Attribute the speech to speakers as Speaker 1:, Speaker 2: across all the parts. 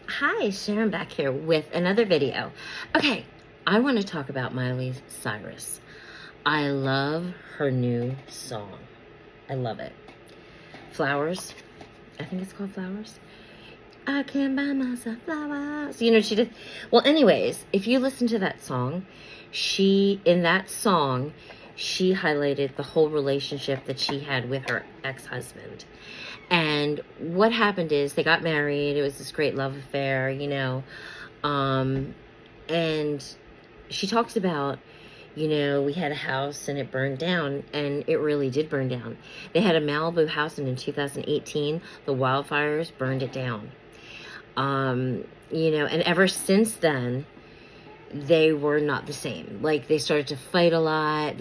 Speaker 1: Hi, Sharon back here with another video. Okay, I want to talk about Miley Cyrus. I love her new song. I love it. Flowers. I think it's called Flowers. I can buy myself flowers. You know, she did. Well, anyways, if you listen to that song, in that song, she highlighted the whole relationship that she had with her ex-husband. And what happened is they got married. It was this great love affair, you know. And she talks about, you know, we had a house and it burned down, and it really did burn down. They had a Malibu house, and in 2018, the wildfires burned it down. You know, and ever since then, they were not the same. Like, they started to fight a lot.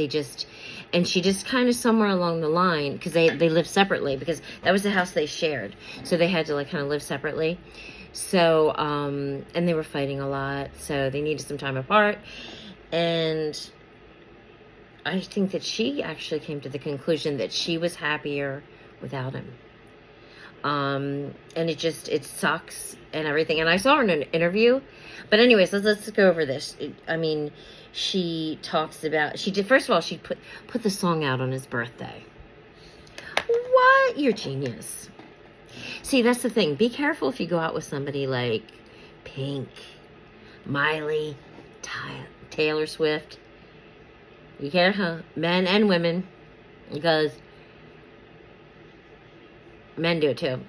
Speaker 1: And she just kind of somewhere along the line, because they lived separately, because that was the house they shared. So they had to, like, kind of live separately. So, and they were fighting a lot. So they needed some time apart. And I think that she actually came to the conclusion that she was happier without him. And it sucks and everything. And I saw her in an interview, but anyways, let's go over this. I mean, she talks about, first of all, she put the song out on his birthday. What? You're genius. See, that's the thing. Be careful if you go out with somebody like Pink, Miley, Taylor Swift. You can't, men and women, because men do it too,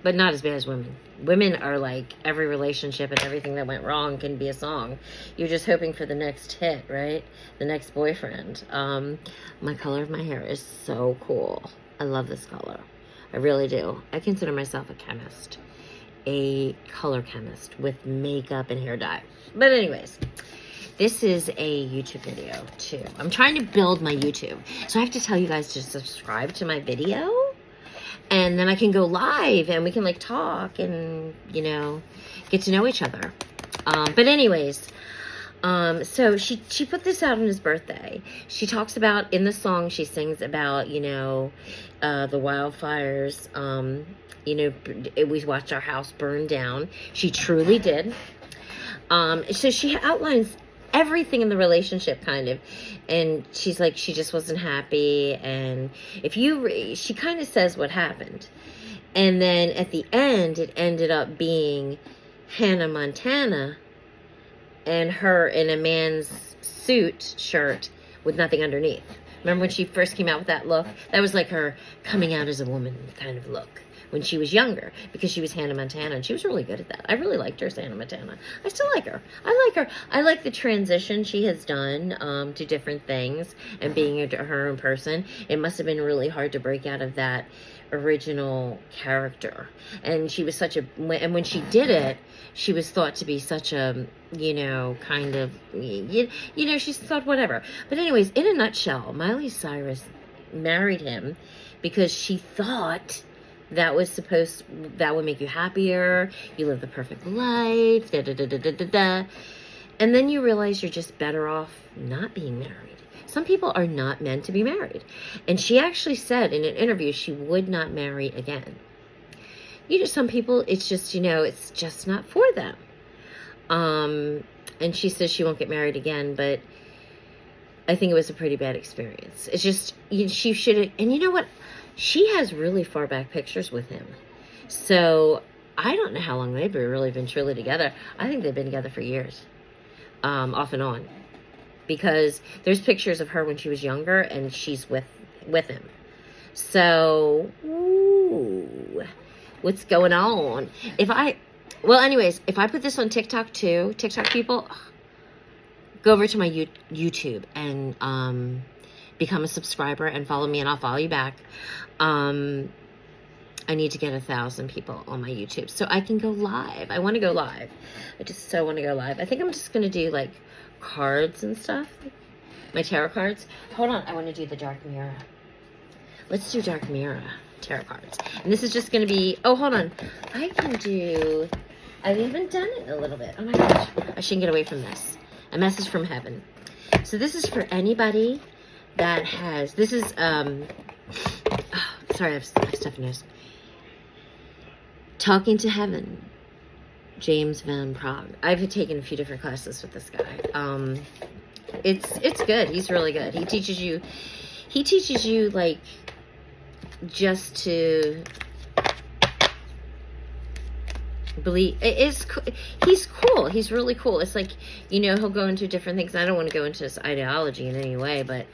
Speaker 1: but not as bad as women. Women are like, every relationship and everything that went wrong can be a song. You're just hoping for the next hit, right? The next boyfriend. My color of my hair is so cool. I love this color. I really do. I consider myself a chemist. A color chemist with makeup and hair dye. But anyways, this is a YouTube video too. I'm trying to build my YouTube. So I have to tell you guys to subscribe to my video. And then I can go live and we can like talk and, you know, get to know each other. But anyways, so she put this out on his birthday. She talks about, in the song, she sings about, you know, the wildfires. You know, we watched our house burn down. She truly did. So she outlines everything in the relationship, kind of, and she's like, she just wasn't happy. And if she kind of says what happened, and then at the end it ended up being Hannah Montana and her in a man's shirt with nothing underneath. Remember when she first came out with that look? That was like her coming out as a woman kind of look when she was younger, because she was Hannah Montana, and she was really good at that. I really liked her as Hannah Montana. I still like her. I like her. I like the transition she has done to different things and being her own person. It must have been really hard to break out of that original character. And she was and when she did it, she was thought to be such a, you know, kind of, you know, she's thought whatever. But anyways, in a nutshell, Miley Cyrus married him because she thought that would make you happier. You live the perfect life. Da, da, da, da, da, da, da. And then you realize you're just better off not being married. Some people are not meant to be married. And she actually said in an interview she would not marry again. You know, some people, it's just, you know, it's just not for them. And she says she won't get married again, but I think it was a pretty bad experience. It's just, she should have, and you know what? She has really far back pictures with him. So I don't know how long they've really been truly together. I think they've been together for years, off and on. Because there's pictures of her when she was younger and she's with him. So, ooh, what's going on? Well, anyways, if I put this on TikTok too, TikTok people, go over to my YouTube and become a subscriber and follow me, and I'll follow you back. I need to get 1,000 people on my YouTube so I can go live. I want to go live. I just so want to go live. I think I'm just going to do like cards and stuff. My tarot cards. Hold on. I want to do the Dark Mirror. Let's do Dark Mirror tarot cards. And this is just going to be, oh, hold on. I've even done it a little bit. Oh my gosh. I shouldn't get away from this. A message from heaven. So this is for anybody that has, this is, sorry, I have stuffy nose. Talking to heaven. James Van Praagh. I've taken a few different classes with this guy. It's good. He's really good. He teaches you like just to believe. He's cool. He's really cool. It's like, you know, he'll go into different things. I don't want to go into his ideology in any way, but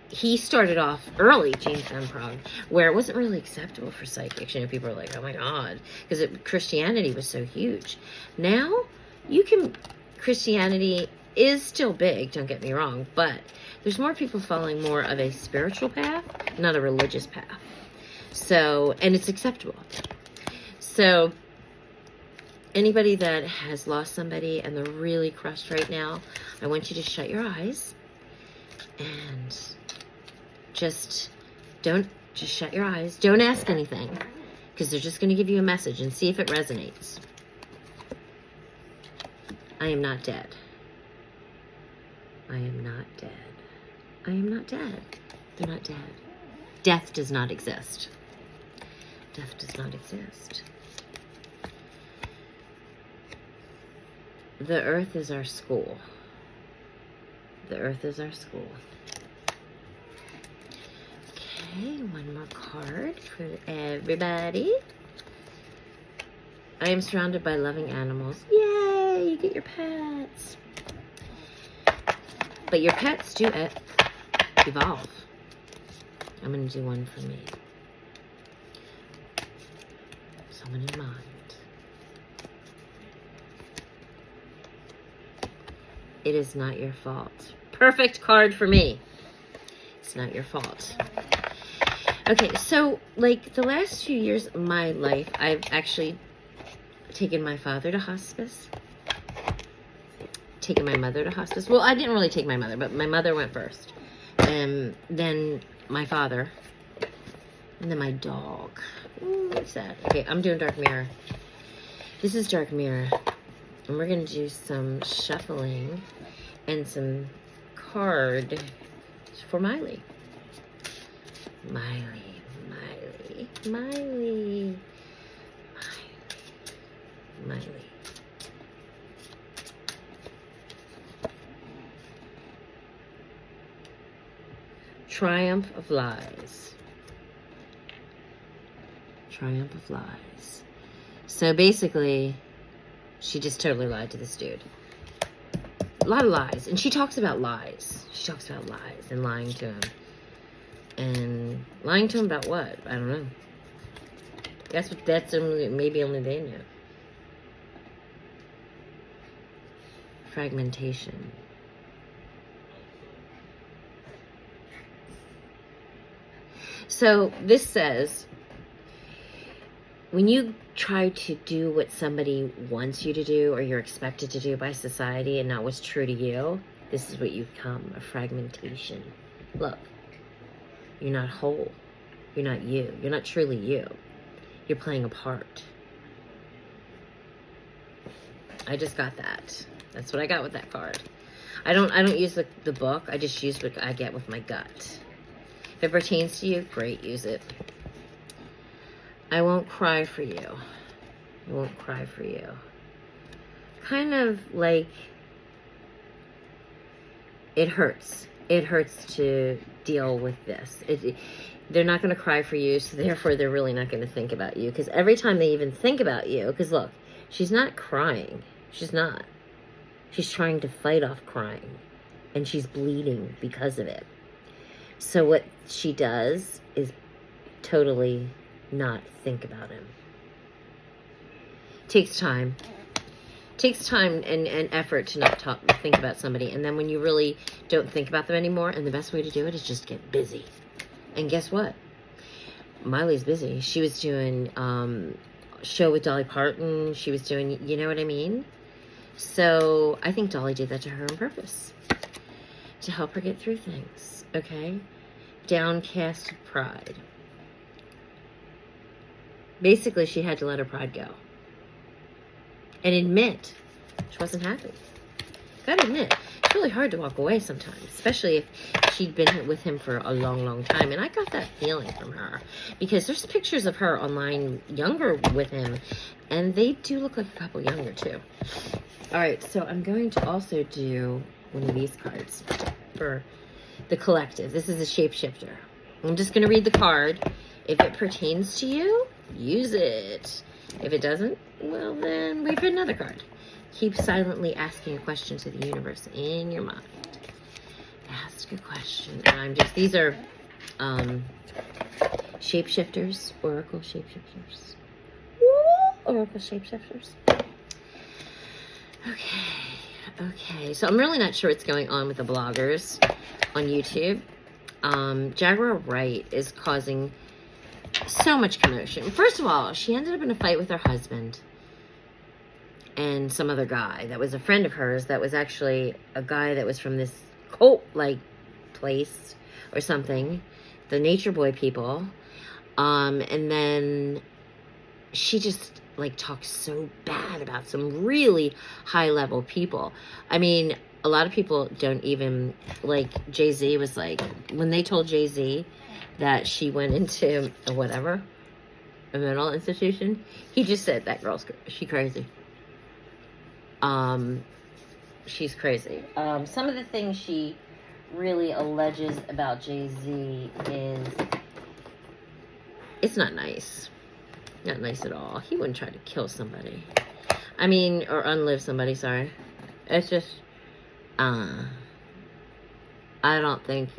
Speaker 1: he started off early, James Van Praagh, where it wasn't really acceptable for psychics. You know, people are like, oh my God, because Christianity was so huge. Now, Christianity is still big, don't get me wrong, but there's more people following more of a spiritual path, not a religious path. So, and it's acceptable. So, anybody that has lost somebody and they're really crushed right now, I want you to shut your eyes and just shut your eyes. Don't ask anything, because they're just going to give you a message and see if it resonates. I am not dead. I am not dead. I am not dead. They're not dead. Death does not exist. Death does not exist. The earth is our school. The earth is our school. Okay, one more card for everybody. I am surrounded by loving animals. Yay, you get your pets. But your pets do evolve. I'm going to do one for me. Someone in mind. It is not your fault. Perfect card for me. It's not your fault. Okay, so, like, the last few years of my life, I've actually taken my father to hospice. Taken my mother to hospice. Well, I didn't really take my mother, but my mother went first. And then my father. And then my dog. Ooh, what's that? Okay, I'm doing Dark Mirror. This is Dark Mirror. And we're going to do some shuffling and some card for Miley. Miley, Miley, Miley, Miley, Miley. Triumph of lies. Triumph of lies. So basically, she just totally lied to this dude. A lot of lies. And she talks about lies. She talks about lies and lying to him. And lying to him about what? I don't know. That's maybe only they know. Fragmentation. So this says, when you try to do what somebody wants you to do or you're expected to do by society and not what's true to you, this is what you become, a fragmentation. Look, you're not whole. You're not you. You're not truly you. You're playing a part. I just got that. That's what I got with that card. I don't use the book. I just use what I get with my gut. If it pertains to you, great, use it. I won't cry for you. I won't cry for you. Kind of like, it hurts. It hurts to deal with this. They're not going to cry for you, so therefore they're really not going to think about you. Because every time they even think about you, because look, she's not crying. She's not. She's trying to fight off crying. And she's bleeding because of it. So what she does is totally not think about him. Takes time. Takes time and effort to not think about somebody. And then when you really don't think about them anymore, and the best way to do it is just get busy. And guess what? Miley's busy. She was doing show with Dolly Parton. She was doing, you know what I mean? So I think Dolly did that to her on purpose. To help her get through things. Okay? Downcast pride. Basically, she had to let her pride go. And admit she wasn't happy. Gotta admit. She really hard to walk away sometimes, especially if she'd been with him for a long, long time. And I got that feeling from her because there's pictures of her online younger with him, and they do look like a couple younger too. All right, so I'm going to also do one of these cards for the collective. This is a shapeshifter. I'm just going to read the card. If it pertains to you, use it. If it doesn't, well, then wait for another card. Keep silently asking a question to the universe in your mind. Ask a question. These are shapeshifters, oracle shapeshifters. Woo! Oracle shapeshifters. Okay. So I'm really not sure what's going on with the bloggers on YouTube. Jaguar Wright is causing so much commotion. First of all, she ended up in a fight with her husband and some other guy that was a friend of hers that was actually a guy that was from this cult-like place or something, the Nature Boy people. And then she just talks so bad about some really high-level people. I mean, a lot of people don't even, Jay-Z was when they told Jay-Z that she went into a mental institution, he just said, that girl's, she crazy. She's crazy. Some of the things she really alleges about Jay-Z is, it's not nice. Not nice at all. He wouldn't try to kill somebody. I mean, or unlive somebody, sorry. It's just, I don't think,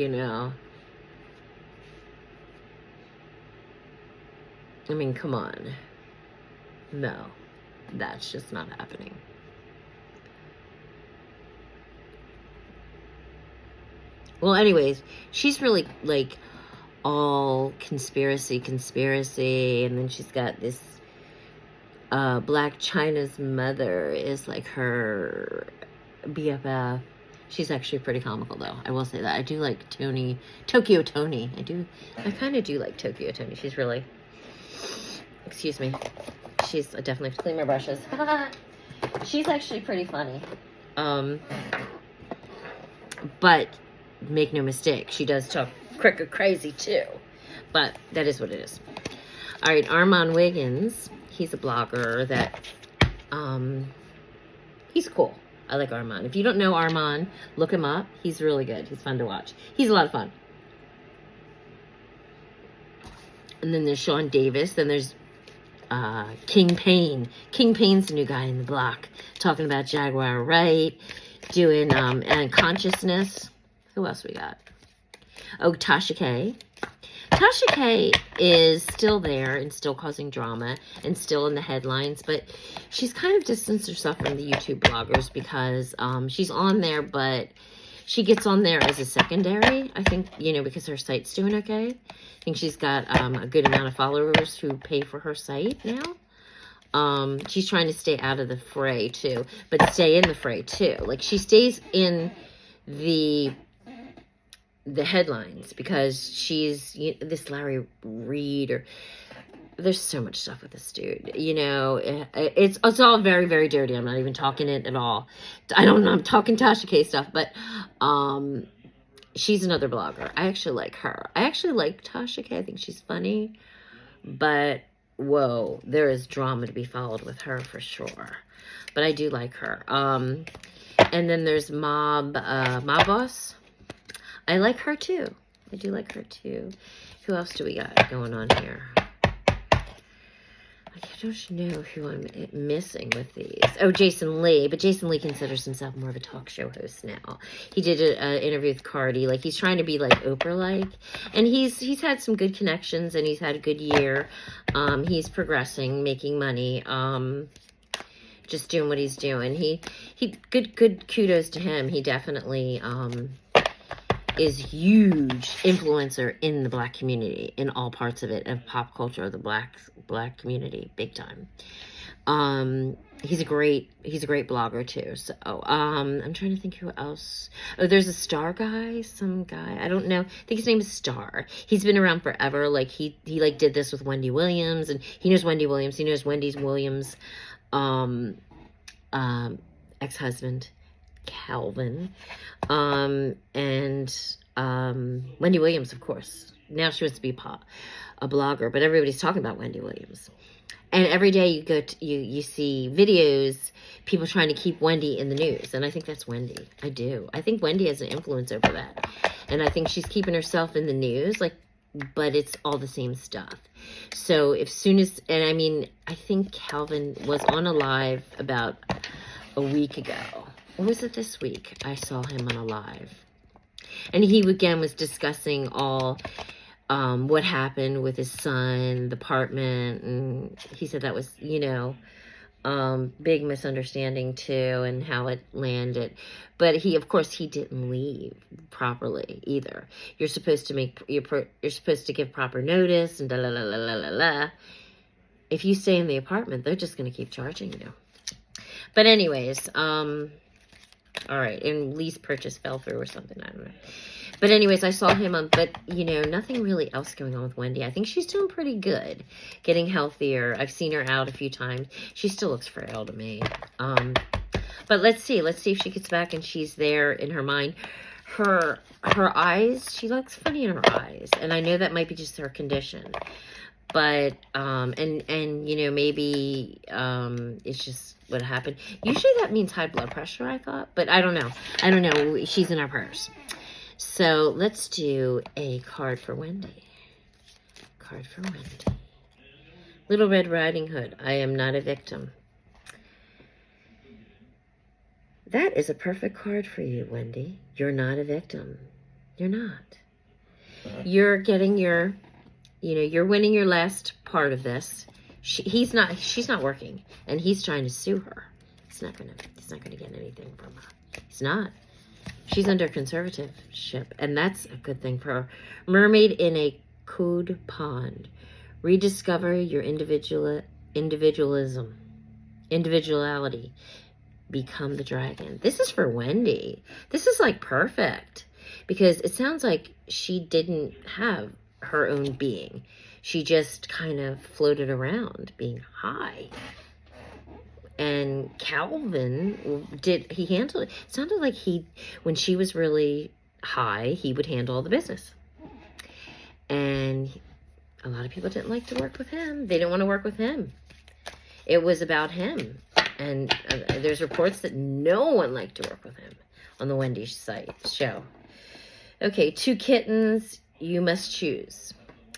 Speaker 1: I mean, come on. No, that's just not happening. Well, anyways, she's really, all conspiracy, and then she's got this, Black China's mother is, her BFF. She's actually pretty comical, though. I will say that. I do like Tokyo Tony. I kind of do like Tokyo Tony. She's really, excuse me. I definitely have to clean my brushes. She's actually pretty funny. But make no mistake, she does talk crazy too. But that is what it is. All right, Armand Wiggins. He's a blogger that, he's cool. I like Armand. If you don't know Armand, look him up. He's really good. He's fun to watch. He's a lot of fun. And then there's Sean Davis. Then there's King Payne. King Payne's the new guy in the block, talking about Jaguar Wright, doing and consciousness. Who else we got? Oh, Tasha K. Tasha K is still there and still causing drama and still in the headlines, but she's kind of distanced herself from the YouTube bloggers because she's on there, but she gets on there as a secondary, I think, because her site's doing okay. I think she's got a good amount of followers who pay for her site now. She's trying to stay out of the fray, too, but stay in the fray, too. She stays in the headlines because she's this Larry Reed, or there's so much stuff with this dude. It's all very, very dirty. I'm not even talking it at all. I'm talking Tasha K stuff, but she's another blogger. I actually like her. I actually like Tasha K. I think she's funny, but whoa, there is drama to be followed with her for sure. But I do like her. And then there's Mob Boss. I like her too. I do like her too. Who else do we got going on here? I don't know who I'm missing with these. Oh, Jason Lee. But Jason Lee considers himself more of a talk show host now. He did an interview with Cardi. He's trying to be Oprah-like. And he's had some good connections and he's had a good year. He's progressing, making money. Just doing what he's doing. He good kudos to him. He definitely is huge influencer in the Black community, in all parts of it, of pop culture, of the black community, big time. He's a great blogger too. So I'm trying to think who else. Oh, there's a Star guy, some guy, I don't know. I think his name is Star. He's been around forever. He did this with Wendy Williams, and he knows Wendy Williams. He knows Wendy Williams' ex-husband. Calvin, and Wendy Williams, of course. Now she wants to be a blogger, but everybody's talking about Wendy Williams. And every day you go to, you see videos, people trying to keep Wendy in the news. And I think that's Wendy. I do. I think Wendy has an influence over that. And I think she's keeping herself in the news, like, but it's all the same stuff. So I think Calvin was on a live about a week ago. Or was it this week? I saw him on a live. And he again was discussing all what happened with his son, the apartment, and he said that was, big misunderstanding too, and how it landed. But of course, he didn't leave properly either. You're supposed to you're supposed to give proper notice and da la la la la la la. If you stay in the apartment, they're just going to keep charging you. But anyways, all right, and lease purchase fell through or something, I don't know. But anyways, I saw him on, but, nothing really else going on with Wendy. I think she's doing pretty good, getting healthier. I've seen her out a few times. She still looks frail to me. But let's see if she gets back and she's there in her mind. Her eyes, she looks funny in her eyes. And I know that might be just her condition. But, maybe it's just what happened. Usually that means high blood pressure, I thought. But I don't know. She's in our prayers. So let's do a card for Wendy. Card for Wendy. Little Red Riding Hood. I am not a victim. That is a perfect card for you, Wendy. You're not a victim. You're not. You're getting you're winning your last part of this. She's not working, and he's trying to sue her. He's not gonna get anything from her. He's not. She's under conservatorship, and that's a good thing for her. Mermaid in a cold pond. Rediscover your individuality. Become the dragon. This is for Wendy. This is like perfect, because it sounds like she didn't have her own being. She just kind of floated around being high. And Calvin, he handle it? It sounded like when she was really high, he would handle all the business. And a lot of people didn't like to work with him. They didn't want to work with him. It was about him. And there's reports that no one liked to work with him on the Wendy show. Okay, 2 kittens, you must choose.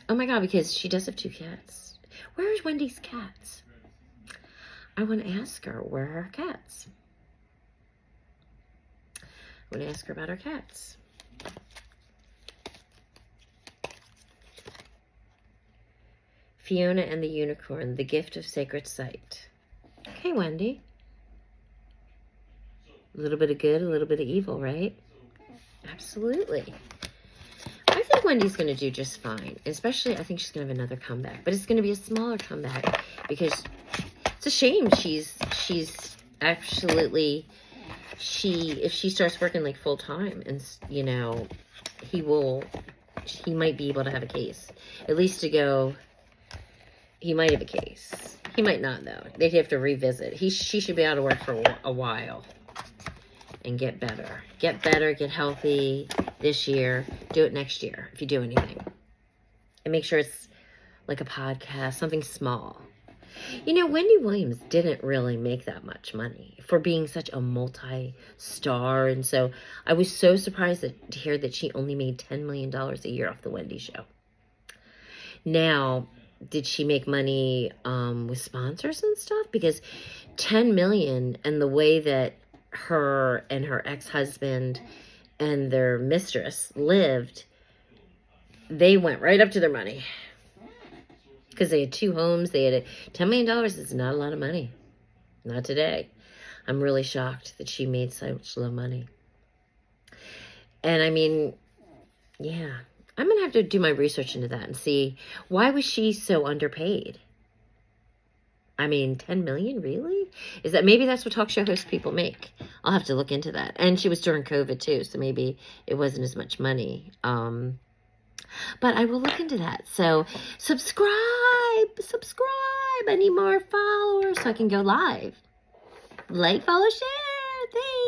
Speaker 1: Oh my God, because she does have 2 cats. Where is Wendy's cats? I want to ask her, where are her cats? I want to ask her about her cats. Fiona and the Unicorn, the gift of sacred sight. Okay, Wendy. A little bit of good, a little bit of evil, right? Absolutely. I think Wendy's going to do just fine. Especially, I think she's going to have another comeback. But it's going to be a smaller comeback, because it's a shame she's absolutely, if she starts working like full time, and he might be able to have a case. At least he might have a case. He might not, though. They'd have to revisit. She should be out of work for a while and get better. Get better, get healthy this year. Do it next year if you do anything. And make sure it's like a podcast, something small. Wendy Williams didn't really make that much money for being such a multi-star. And so I was so surprised to hear that she only made $10 million a year off the Wendy show. Now, did she make money with sponsors and stuff? Because $10 million, and the way that her and her ex-husband and their mistress lived, they went right up to their money. Because they had 2 homes. They had $10 million is not a lot of money. Not today. I'm really shocked that she made such low money. And I mean, yeah. I'm going to have to do my research into that and see, why was she so underpaid? I mean, 10 million, really? Maybe that's what talk show host people make? I'll have to look into that. And she was during COVID too, so maybe it wasn't as much money. But I will look into that. So subscribe. I need more followers so I can go live. Like, follow, share. Thanks.